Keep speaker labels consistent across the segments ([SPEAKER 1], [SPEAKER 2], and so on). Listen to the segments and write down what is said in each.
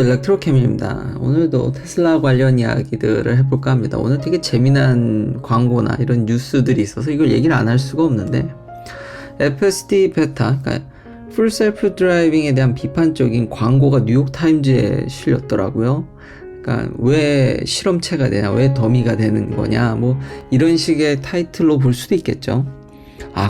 [SPEAKER 1] 일렉트로캠입니다. 오늘도 테슬라 관련 이야기들을 해볼까 합니다. 오늘 되게 재미난 광고나 이런 뉴스들이 있어서 이걸 얘기를 안 할 수가 없는데, FSD 베타, 그러니까 풀 셀프 드라이빙에 대한 비판적인 광고가 뉴욕타임즈에 실렸더라고요. 그러니까 왜 실험체가 되냐, 왜 더미가 되는 거냐, 뭐 이런 식의 타이틀로 볼 수도 있겠죠.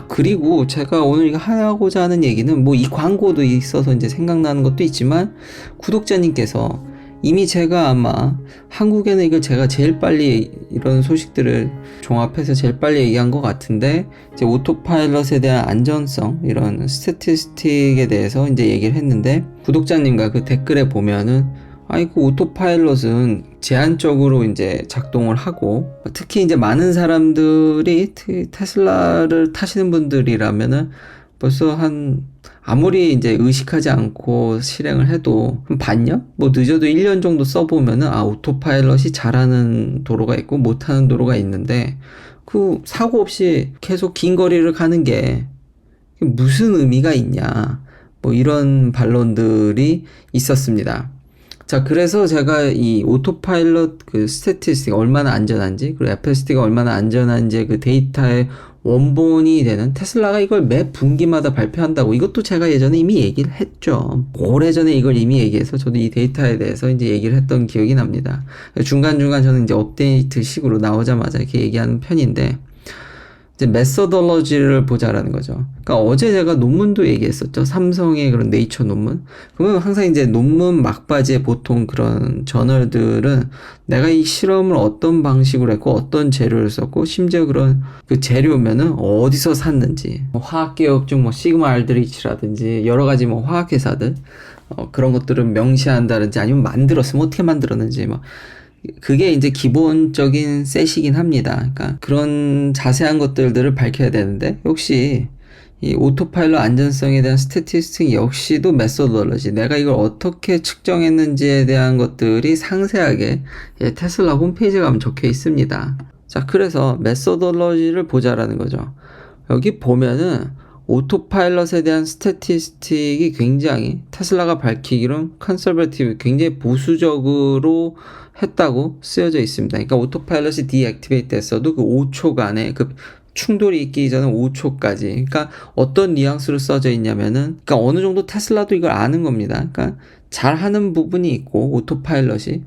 [SPEAKER 1] 그리고 제가 오늘 이거 하고자 하는 얘기는 뭐 이 광고도 있어서 이제 생각나는 것도 있지만, 구독자님께서 이미 제가 아마 한국에는 이걸 제가 제일 빨리 이런 소식들을 종합해서 제일 빨리 얘기한 것 같은데, 이제 오토파일럿에 대한 안전성, 이런 스태티스틱에 대해서 이제 얘기를 했는데, 구독자님과 그 댓글에 보면은 그 오토파일럿은 제한적으로 이제 작동을 하고, 특히 이제 많은 사람들이 테슬라를 타시는 분들이라면은 벌써 아무리 이제 의식하지 않고 실행을 해도 한 반년? 뭐 늦어도 1년 정도 써보면은 오토파일럿이 잘하는 도로가 있고 못하는 도로가 있는데, 그 사고 없이 계속 긴 거리를 가는 게 무슨 의미가 있냐, 뭐 이런 반론들이 있었습니다. 자, 그래서 제가 이 오토파일럿 그 스태티스틱 얼마나 안전한지, 그리고 FSD가 얼마나 안전한지 그 데이터의 원본이 되는, 테슬라가 이걸 매 분기마다 발표한다고, 이것도 제가 예전에 이미 얘기를 했죠. 오래전에 이걸 이미 얘기해서 저도 이 데이터에 대해서 이제 얘기를 했던 기억이 납니다. 중간중간 저는 이제 업데이트 식으로 나오자마자 이렇게 얘기하는 편인데, 이제 메서덜러지를 보자라는 거죠. 그러니까 어제 제가 논문도 얘기했었죠. 삼성의 그런 네이처 논문. 그러면 항상 이제 논문 막바지에 보통 그런 저널들은 내가 이 실험을 어떤 방식으로 했고 어떤 재료를 썼고, 심지어 그런 그 재료면은 어디서 샀는지, 화학계열 중 뭐 시그마 알드리치라든지 여러 가지 뭐 화학회사들 그런 것들을 명시한다든지, 아니면 만들었으면 어떻게 만들었는지, 뭐 그게 이제 기본적인 셋이긴 합니다. 그러니까 그런 자세한 것들을 밝혀야 되는데, 역시 이 오토파일럿 안전성에 대한 스태티스틱 역시도 메소더러지, 내가 이걸 어떻게 측정했는지에 대한 것들이 상세하게 테슬라 홈페이지에 가면 적혀 있습니다. 자, 그래서 메소더러지를 보자라는 거죠. 여기 보면은 오토파일럿에 대한 스태티스틱이 굉장히, 테슬라가 밝히기로는 컨서버티브, 굉장히 보수적으로 했다고 쓰여져 있습니다. 그러니까 오토파일럿이 디액티베이트 됐어도 그 5초간의 그 충돌이 있기 전에 5초까지. 그러니까 어떤 뉘앙스로 써져 있냐면은, 그러니까 어느 정도 테슬라도 이걸 아는 겁니다. 그러니까 잘하는 부분이 있고 오토파일럿이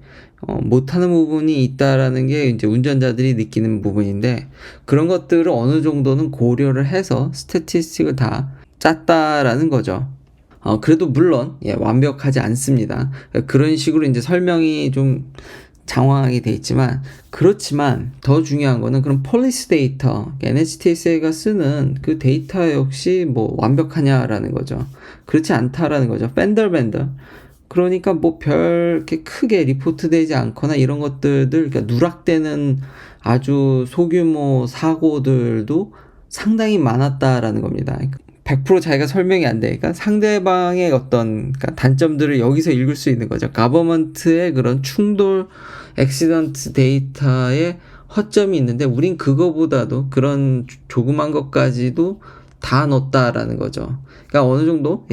[SPEAKER 1] 못하는 부분이 있다라는 게 이제 운전자들이 느끼는 부분인데, 그런 것들을 어느 정도는 고려를 해서 스태티스틱을 다 짰다라는 거죠. 그래도 물론 완벽하지 않습니다. 그런 식으로 이제 설명이 좀 장황하게 돼 있지만, 그렇지만 더 중요한 거는 그런 폴리시 데이터, NHTSA가 쓰는 그 데이터 역시 뭐 완벽하냐라는 거죠. 그렇지 않다라는 거죠. 밴더. 그러니까 뭐 이렇게 크게 리포트 되지 않거나 이런 것들을, 그러니까 누락되는 아주 소규모 사고들도 상당히 많았다라는 겁니다. 100% 자기가 설명이 안 되니까 상대방의 어떤, 그러니까 단점들을 여기서 읽을 수 있는 거죠. 가버먼트의 그런 충돌, 액시던트 데이터에 허점이 있는데, 우린 그거보다도 그런 조그만 것까지도 다 넣었다라는 거죠. 그러니까 어느 정도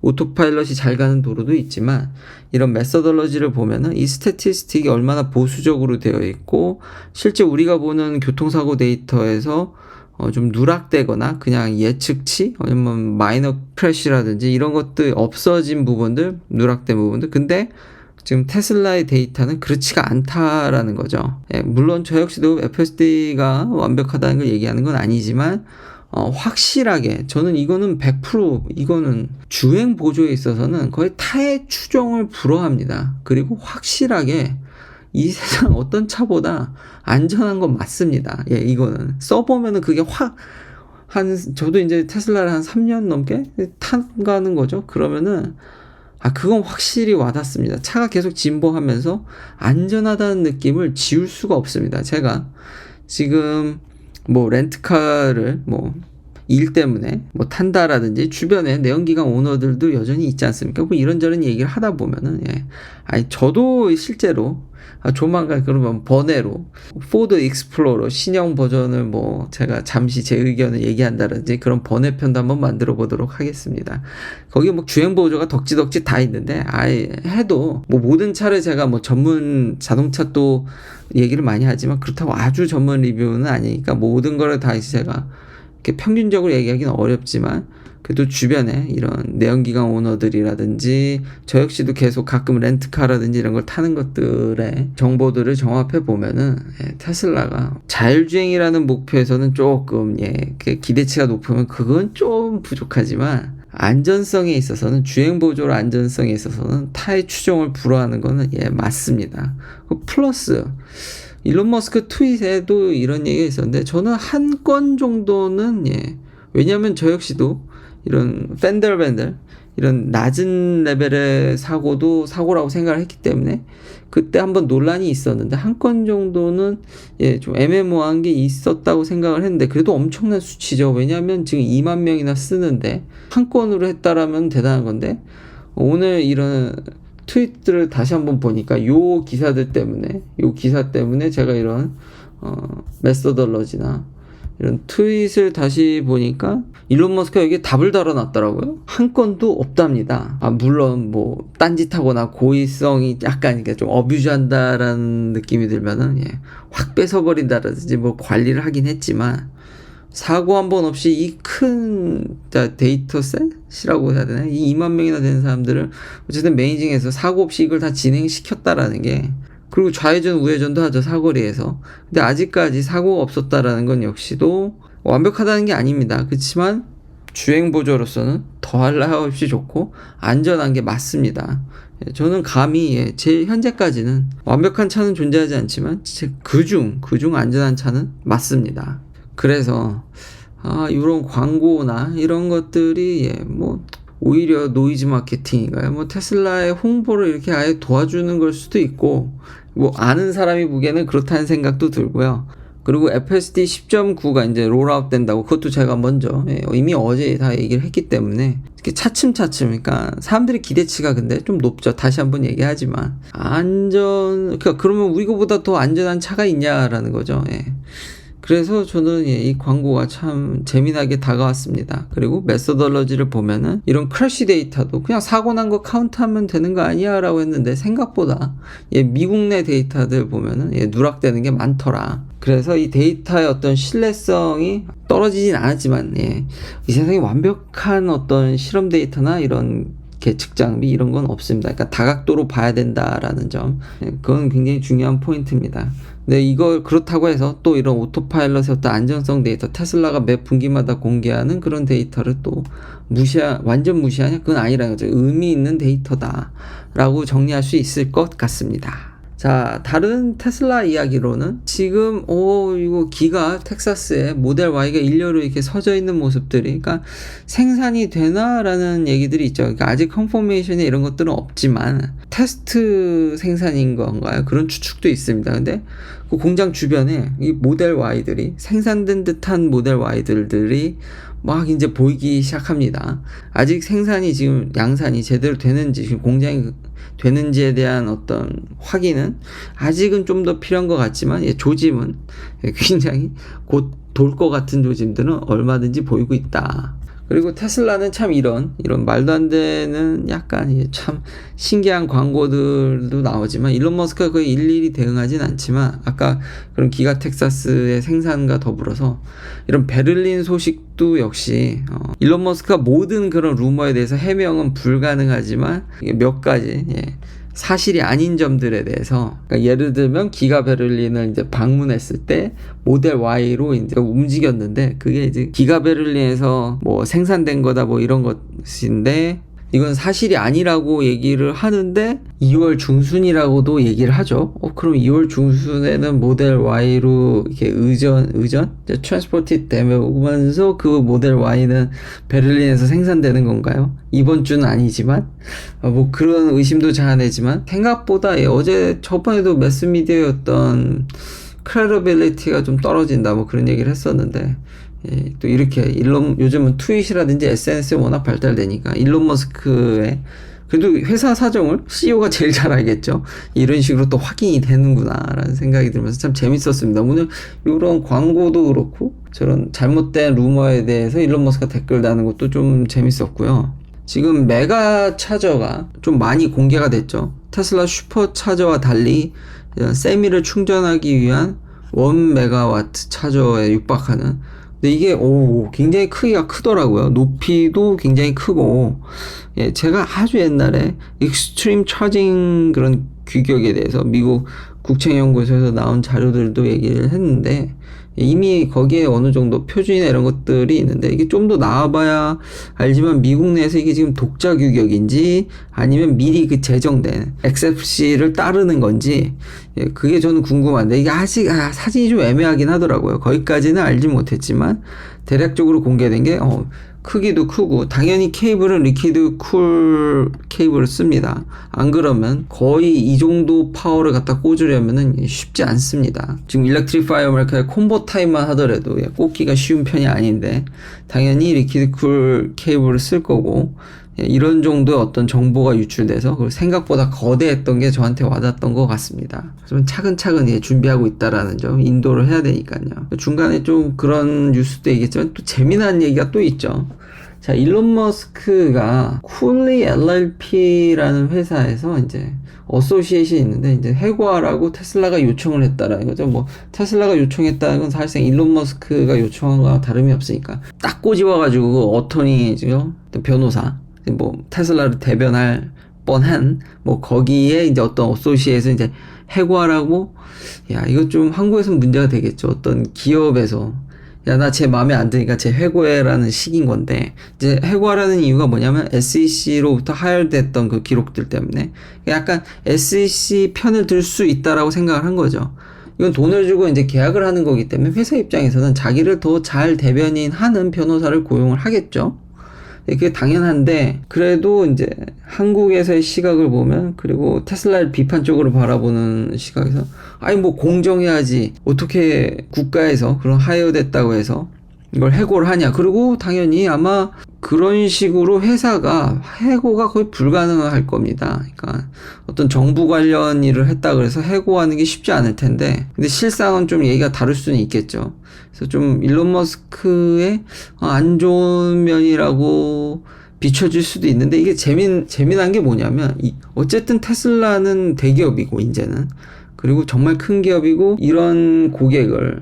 [SPEAKER 1] 오토파일럿이 잘 가는 도로도 있지만, 이런 메서덜러지를 보면은 이 스태티스틱이 얼마나 보수적으로 되어 있고, 실제 우리가 보는 교통사고 데이터에서 좀 누락되거나 그냥 예측치, 아니면 마이너 크래시라든지 이런 것들 없어진 부분들, 누락된 부분들. 근데 지금 테슬라의 데이터는 그렇지가 않다라는 거죠. 물론 저 역시도 FSD가 완벽하다는 걸 얘기하는 건 아니지만, 확실하게 저는 이거는 100% 이거는 주행 보조에 있어서는 거의 타의 추종을 불허합니다. 그리고 확실하게 이 세상 어떤 차보다 안전한 건 맞습니다. 이거는 써보면은 그게 저도 이제 테슬라를 한 3년 넘게 타가는 거죠. 그러면은 그건 확실히 와닿습니다. 차가 계속 진보하면서 안전하다는 느낌을 지울 수가 없습니다. 제가 지금 뭐 렌트카를 뭐 일 때문에 뭐 탄다라든지 주변에 내연기관 오너들도 여전히 있지 않습니까? 뭐 이런저런 얘기를 하다 보면은 아니 저도 실제로 조만간 그러면 번외로 포드 익스플로러 신형 버전을 뭐 제가 잠시 제 의견을 얘기한다든지 그런 번외편도 한번 만들어 보도록 하겠습니다. 거기 뭐 주행 보조가 덕지덕지 다 있는데 아예 해도 뭐 모든 차를 제가 뭐 전문 자동차 또 얘기를 많이 하지만 그렇다고 아주 전문 리뷰는 아니니까 모든 거를 다 제가 이렇게 평균적으로 얘기하기는 어렵지만 그래도 주변에 이런 내연기관 오너들이라든지 저 역시도 계속 가끔 렌트카라든지 이런 걸 타는 것들의 정보들을 정합해 보면은 테슬라가 자율주행이라는 목표에서는 조금 기대치가 높으면 그건 좀 부족하지만 안전성에 있어서는 주행보조 안전성에 있어서는 타의 추종을 불허하는 거는 맞습니다. 플러스 일론 머스크 트윗에도 이런 얘기가 있었는데 저는 한 건 정도는 왜냐하면 저 역시도 이런 팬들밴들 이런 낮은 레벨의 사고도 사고라고 생각을 했기 때문에 그때 한번 논란이 있었는데 한 건 정도는 좀 애매모호한 게 있었다고 생각을 했는데 그래도 엄청난 수치죠. 왜냐하면 지금 2만 명이나 쓰는데 한 건으로 했다라면 대단한 건데 오늘 이런 트윗들을 다시 한번 보니까 요 기사 때문에 제가 이런 메소더러지나 이런 트윗을 다시 보니까 일론 머스크가 여기에 답을 달아놨더라고요. 한 건도 없답니다. 물론 뭐 딴짓하거나 고의성이 약간 좀 어뷰즈한다라는 느낌이 들면은 확 뺏어버린다라든지 뭐 관리를 하긴 했지만 사고 한 번 없이 이 큰 데이터셋이라고 해야 되나? 이 2만 명이나 되는 사람들을 어쨌든 매니징해서 사고 없이 이걸 다 진행시켰다라는 게 그리고 좌회전 우회전도 하죠 사거리에서. 근데 아직까지 사고가 없었다라는 건 역시도 완벽하다는 게 아닙니다. 그렇지만 주행보조로서는 더할 나위 없이 좋고 안전한 게 맞습니다. 저는 감히 제 현재까지는 완벽한 차는 존재하지 않지만 그중 안전한 차는 맞습니다. 그래서 이런 광고나 이런 것들이 뭐 오히려 노이즈 마케팅인가요? 뭐 테슬라의 홍보를 이렇게 아예 도와주는 걸 수도 있고 뭐 아는 사람이 보기에는 그렇다는 생각도 들고요. 그리고 FSD 10.9가 이제 롤아웃 된다고 그것도 제가 먼저 이미 어제 다 얘기를 했기 때문에 이렇게 차츰차츰 그러니까 사람들의 기대치가 근데 좀 높죠. 다시 한번 얘기하지만 그러니까 그러면 우리보다 더 안전한 차가 있냐라는 거죠. 그래서 저는 이 광고가 참 재미나게 다가왔습니다. 그리고 메소더러지를 보면은 이런 크래시 데이터도 그냥 사고 난 거 카운트하면 되는 거 아니야 라고 했는데 생각보다 미국 내 데이터들 보면은 누락되는 게 많더라. 그래서 이 데이터의 어떤 신뢰성이 떨어지진 않았지만 이 세상에 완벽한 어떤 실험 데이터나 이런 계측 장비 이런 건 없습니다. 그러니까 다각도로 봐야 된다라는 점 그건 굉장히 중요한 포인트입니다. 근데 이걸 그렇다고 해서 또 이런 오토파일럿의 어떤 안전성 데이터 테슬라가 매 분기마다 공개하는 그런 데이터를 또 완전 무시하냐? 그건 아니라는 거죠. 의미 있는 데이터다 라고 정리할 수 있을 것 같습니다. 자, 다른 테슬라 이야기로는 지금 이거 기가 텍사스에 모델 Y가 일렬로 이렇게 서져 있는 모습들이 그러니까 생산이 되나라는 얘기들이 있죠. 그러니까 아직 컨포메이션에 이런 것들은 없지만 테스트 생산인 건가요? 그런 추측도 있습니다. 근데 그 공장 주변에 이 모델 Y들이 생산된 듯한 모델 Y들이 막 이제 보이기 시작합니다. 아직 생산이 지금 양산이 제대로 되는지 지금 공장이 되는지에 대한 어떤 확인은 아직은 좀 더 필요한 것 같지만 조짐은 굉장히 곧 돌 것 같은 조짐들은 얼마든지 보이고 있다. 그리고 테슬라는 참 이런 말도 안 되는 약간 참 신기한 광고들도 나오지만 일론 머스크가 거의 일일이 대응하진 않지만 아까 그런 기가 텍사스의 생산과 더불어서 이런 베를린 소식도 역시 일론 머스크가 모든 그런 루머에 대해서 해명은 불가능하지만 몇 가지 사실이 아닌 점들에 대해서 그러니까 예를 들면 기가 베를린을 이제 방문했을 때 모델 Y로 이제 움직였는데 그게 이제 기가 베를린에서 뭐 생산된 거다 뭐 이런 것인데 이건 사실이 아니라고 얘기를 하는데 2월 중순이라고도 얘기를 하죠. 그럼 2월 중순에는 모델 Y로 이렇게 트랜스포트 되면서 그 모델 Y는 베를린에서 생산되는 건가요? 이번 주는 아니지만 뭐 그런 의심도 자아내지만 생각보다 저번에도 매스미디어의 어떤 크레디빌리티가 좀 떨어진다 뭐 그런 얘기를 했었는데 예, 또 이렇게 요즘은 트윗이라든지 SNS에 워낙 발달되니까 일론 머스크의 그래도 회사 사정을 CEO가 제일 잘 알겠죠. 이런 식으로 또 확인이 되는구나라는 생각이 들면서 참 재밌었습니다. 오늘 이런 광고도 그렇고 저런 잘못된 루머에 대해서 일론 머스크가 댓글 다는 것도 좀 재밌었고요. 지금 메가 차저가 좀 많이 공개가 됐죠. 테슬라 슈퍼 차저와 달리 세미를 충전하기 위한 1메가와트 차저에 육박하는, 근데 이게 굉장히 크기가 크더라고요. 높이도 굉장히 크고, 예, 제가 아주 옛날에 익스트림 차징 그런 규격에 대해서 미국 국책연구소에서 나온 자료들도 얘기를 했는데, 이미 거기에 어느 정도 표준이나 이런 것들이 있는데, 이게 좀 더 나와봐야 알지만 미국 내에서 이게 지금 독자 규격인지 아니면 미리 그 제정된 XFC를 따르는 건지, 예, 그게 저는 궁금한데, 이게 아직 사진이 좀 애매하긴 하더라고요. 거기까지는 알지 못했지만 대략적으로 공개된 게 크기도 크고, 당연히 케이블은 리퀴드 쿨 케이블을 씁니다. 안 그러면 거의 이 정도 파워를 갖다 꽂으려면은 쉽지 않습니다. 지금 일렉트리파이 아메리카의 콤보 타입만 하더라도 꽂기가 쉬운 편이 아닌데, 당연히 리퀴드 쿨 케이블을 쓸 거고, 이런 정도의 어떤 정보가 유출돼서 생각보다 거대했던 게 저한테 와닿았던 것 같습니다. 좀 차근차근 준비하고 있다라는 점, 인도를 해야 되니까요. 중간에 좀 그런 뉴스도 얘기했지만 또 재미난 얘기가 또 있죠. 자, 일론 머스크가 쿨리 LLP라는 회사에서 이제 어소시에이션이 있는데, 이제 해고하라고 테슬라가 요청을 했다라는 거죠. 뭐 테슬라가 요청했다는 건 사실상 일론 머스크가 요청한 거와 다름이 없으니까 딱 꼬집어가지고 어터니죠, 변호사, 뭐 테슬라를 대변할 뻔한 뭐 거기에 이제 어떤 어소시에이션 이제 해고하라고, 야, 이거 좀 한국에서는 문제가 되겠죠. 어떤 기업에서 야, 나 쟤 마음에 안 드니까 쟤 해고해라는 식인 건데, 이제 해고하라는 이유가 뭐냐면 SEC로부터 하혈됐던 그 기록들 때문에 약간 SEC 편을 들 수 있다라고 생각을 한 거죠. 이건 돈을 주고 이제 계약을 하는 거기 때문에 회사 입장에서는 자기를 더 잘 대변인하는 변호사를 고용을 하겠죠. 그게 당연한데, 그래도 이제 한국에서의 시각을 보면, 그리고 테슬라를 비판적으로 바라보는 시각에서, 아니 뭐 공정해야지, 어떻게 국가에서 그런 하여됐다고 해서 이걸 해고를 하냐. 그리고 당연히 아마 그런 식으로 회사가 해고가 거의 불가능할 겁니다. 그러니까 어떤 정부 관련 일을 했다 그래서 해고하는 게 쉽지 않을 텐데, 근데 실상은 좀 얘기가 다를 수는 있겠죠. 그래서 좀 일론 머스크의 안 좋은 면이라고 비춰질 수도 있는데, 이게 재미난 게 뭐냐면, 어쨌든 테슬라는 대기업이고 이제는, 그리고 정말 큰 기업이고, 이런 고객을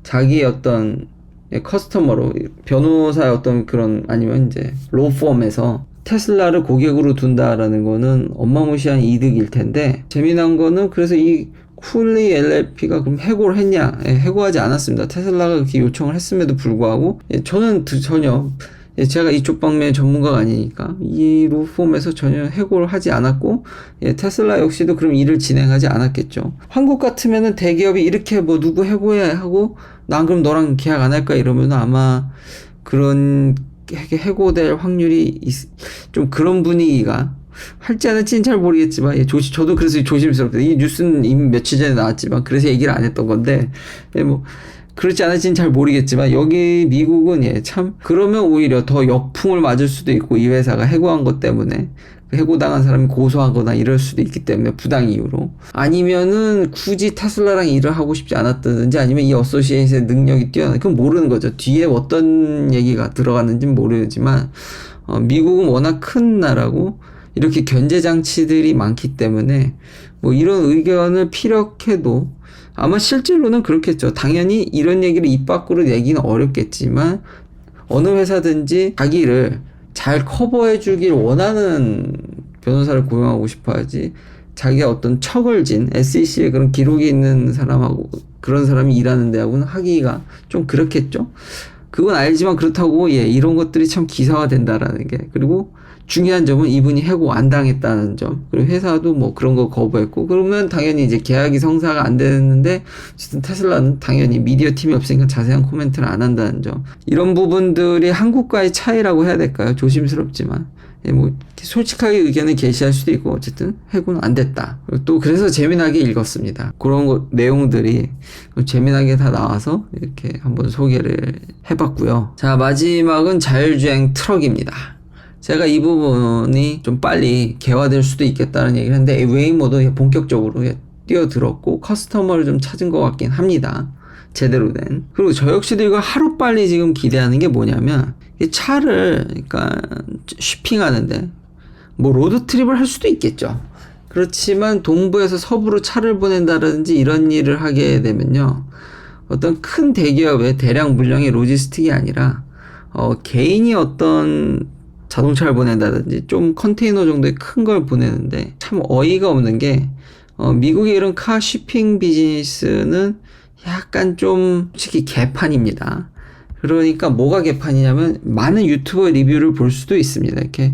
[SPEAKER 1] 자기의 어떤 커스터머로, 변호사의 어떤 그런, 아니면 이제 로펌에서 테슬라를 고객으로 둔다라는 거는 어마무시한 이득일 텐데, 재미난 거는 그래서 이 쿨리 LLP가 그럼 해고를 했냐? 해고하지 않았습니다. 테슬라가 그렇게 요청을 했음에도 불구하고, 저는 전혀, 제가 이쪽 방면의 전문가가 아니니까 이 로펌에서 전혀 해고를 하지 않았고, 테슬라 역시도 그럼 일을 진행하지 않았겠죠. 한국 같으면은 대기업이 이렇게 뭐 누구 해고해야 하고, 난 그럼 너랑 계약 안 할까 이러면 아마 그런 해고될 확률이 좀 그런 분위기가 할지 안 할지는 잘 모르겠지만, 저도 그래서 조심스럽다. 이 뉴스는 이미 며칠 전에 나왔지만 그래서 얘기를 안 했던 건데, 뭐 그렇지 않을지는 잘 모르겠지만, 여기 미국은 참 그러면 오히려 더 역풍을 맞을 수도 있고, 이 회사가 해고한 것 때문에 해고당한 사람이 고소하거나 이럴 수도 있기 때문에, 부당 이유로. 아니면은 굳이 테슬라랑 일을 하고 싶지 않았다든지, 아니면 이 어소시에이션의 능력이 뛰어난, 그건 모르는 거죠. 뒤에 어떤 얘기가 들어갔는지는 모르지만, 미국은 워낙 큰 나라고 이렇게 견제 장치들이 많기 때문에 뭐 이런 의견을 피력해도 아마 실제로는 그렇겠죠. 당연히 이런 얘기를 입 밖으로 내기는 어렵겠지만, 어느 회사든지 자기를 잘 커버해 주길 원하는 변호사를 고용하고 싶어 하지, 자기가 어떤 척을 진 SEC에 그런 기록이 있는 사람하고, 그런 사람이 일하는 데하고는 하기가 좀 그렇겠죠. 그건 알지만, 그렇다고 이런 것들이 참 기사화 된다라는 게, 그리고 중요한 점은 이분이 해고 안 당했다는 점, 그리고 회사도 뭐 그런 거 거부했고, 그러면 당연히 이제 계약이 성사가 안 되는데, 어쨌든 테슬라는 당연히 미디어 팀이 없으니까 자세한 코멘트를 안 한다는 점, 이런 부분들이 한국과의 차이라고 해야 될까요? 조심스럽지만 뭐 솔직하게 의견을 게시할 수도 있고 어쨌든 해고는 안 됐다. 또 그래서 재미나게 읽었습니다. 그런 내용들이 재미나게 다 나와서 이렇게 한번 소개를 해봤고요. 자, 마지막은 자율주행 트럭입니다. 제가 이 부분이 좀 빨리 개화될 수도 있겠다는 얘기를 했는데 웨이모도 본격적으로 뛰어들었고 커스터머를 좀 찾은 것 같긴 합니다. 제대로 된. 그리고 저 역시도 이거 하루빨리 지금 기대하는 게 뭐냐면 이 차를 그러니까 쇼핑하는데 뭐 로드트립을 할 수도 있겠죠. 그렇지만 동부에서 서부로 차를 보낸다든지 이런 일을 하게 되면요, 어떤 큰 대기업의 대량 물량의 로지스틱이 아니라 개인이 어떤 자동차를 보낸다든지 좀 컨테이너 정도의 큰 걸 보내는데 참 어이가 없는 게 미국의 이런 카 쇼핑 비즈니스는 약간 좀 솔직히 개판입니다. 그러니까 뭐가 개판이냐면 많은 유튜버 리뷰를 볼 수도 있습니다. 이렇게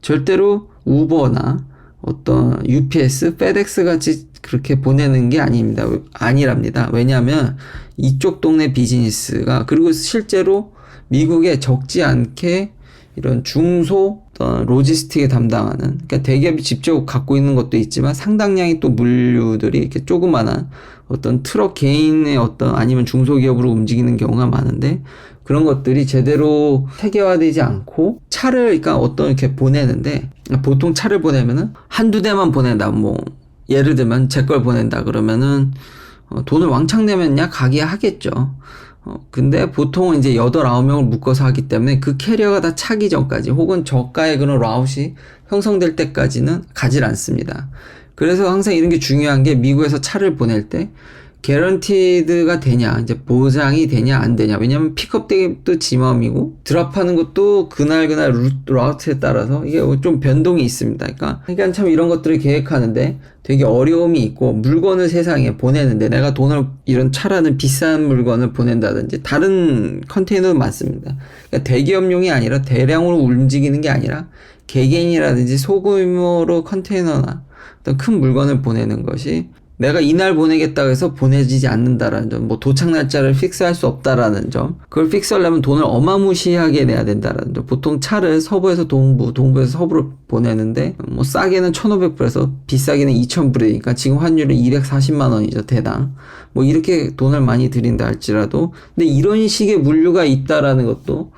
[SPEAKER 1] 절대로 우버나 어떤 UPS, 페덱스 같이 그렇게 보내는 게 아니랍니다. 왜냐하면 이쪽 동네 비즈니스가, 그리고 실제로 미국에 적지 않게 이런 중소 어떤 로지스틱에 담당하는, 그러니까 대기업이 직접 갖고 있는 것도 있지만 상당량의 또 물류들이 이렇게 조그만한 어떤 트럭 개인의 어떤 아니면 중소기업으로 움직이는 경우가 많은데, 그런 것들이 제대로 체계화되지 않고 차를 그러니까 어떤 이렇게 보내는데, 보통 차를 보내면은 한두 대만 보낸다. 뭐 예를 들면 제 걸 보낸다 그러면은 돈을 왕창 내면야 가게 하겠죠. 근데 보통은 이제 8, 9명을 묶어서 하기 때문에 그 캐리어가 다 차기 전까지 혹은 저가의 그런 라웃이 형성될 때까지는 가질 않습니다. 그래서 항상 이런 게 중요한 게, 미국에서 차를 보낼 때 개런티드가 되냐, 이제 보장이 되냐 안 되냐. 왜냐면 픽업 대기도 지 맘이고 드랍하는 것도 그날 라우트에 따라서 이게 좀 변동이 있습니다. 그러니까 참 이런 것들을 계획하는데 되게 어려움이 있고, 물건을 세상에 보내는데 내가 돈을 이런 차라는 비싼 물건을 보낸다든지 다른 컨테이너도 많습니다. 그러니까 대기업용이 아니라 대량으로 움직이는 게 아니라 개개인이라든지 소규모로 컨테이너나 어떤 큰 물건을 보내는 것이 내가 이날 보내겠다고 해서 보내지지 않는다라는 점, 뭐 도착 날짜를 픽스할 수 없다라는 점, 그걸 픽스하려면 돈을 어마무시하게 내야 된다라는 점. 보통 차를 서부에서 동부, 동부에서 서부로 보내는데 뭐 싸게는 1,500불에서 비싸게는 2,000불이니까 지금 환율은 240만 원이죠, 대당. 뭐 이렇게 돈을 많이 들인다 할지라도, 근데 이런 식의 물류가 있다라는 것도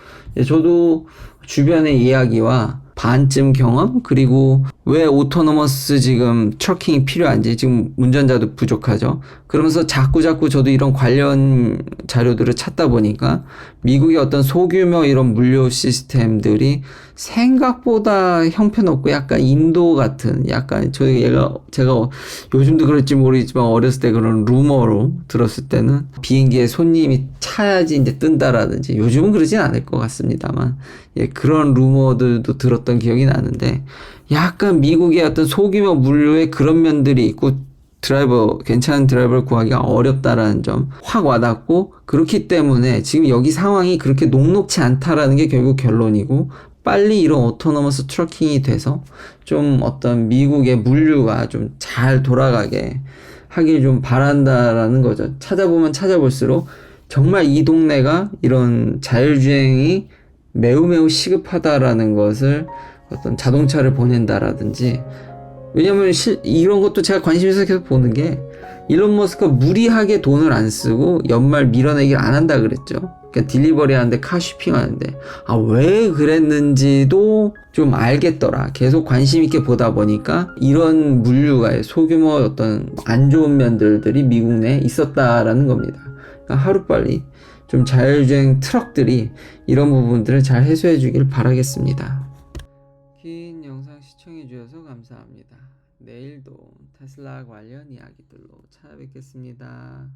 [SPEAKER 1] 저도 주변의 이야기와 반쯤 경험, 그리고 왜 오토노머스 지금 트러킹이 필요한지, 지금 운전자도 부족하죠. 그러면서 자꾸 저도 이런 관련 자료들을 찾다 보니까 미국의 어떤 소규모 이런 물류 시스템들이 생각보다 형편없고 약간 인도 같은, 약간 제가 요즘도 그럴지 모르겠지만 어렸을 때 그런 루머로 들었을 때는 비행기에 손님이 차야지 이제 뜬다라든지, 요즘은 그러진 않을 것 같습니다만 그런 루머들도 들었던 기억이 나는데, 약간 미국의 어떤 소규모 물류의 그런 면들이 있고 괜찮은 드라이버를 구하기가 어렵다라는 점 확 와닿고, 그렇기 때문에 지금 여기 상황이 그렇게 녹록치 않다라는 게 결국 결론이고, 빨리 이런 오토노머스 트러킹이 돼서 좀 어떤 미국의 물류가 좀 잘 돌아가게 하길 좀 바란다라는 거죠. 찾아보면 찾아볼수록 정말 이 동네가 이런 자율주행이 매우 시급하다라는 것을, 어떤 자동차를 보낸다라든지, 왜냐면 이런 것도 제가 관심 있어서 계속 보는 게, 일론 머스크가 무리하게 돈을 안 쓰고 연말 밀어내기를 안 한다 그랬죠. 그러니까 딜리버리 하는데, 카쇼핑 하는데, 왜 그랬는지도 좀 알겠더라. 계속 관심 있게 보다 보니까 이런 물류가 소규모 어떤 안 좋은 면들이 미국 내에 있었다라는 겁니다. 그러니까 하루빨리 좀 자율주행 트럭들이 이런 부분들을 잘 해소해 주길 바라겠습니다. 긴 영상 시청해 주셔서 감사합니다. 내일도 테슬라 관련 이야기들로 찾아뵙겠습니다.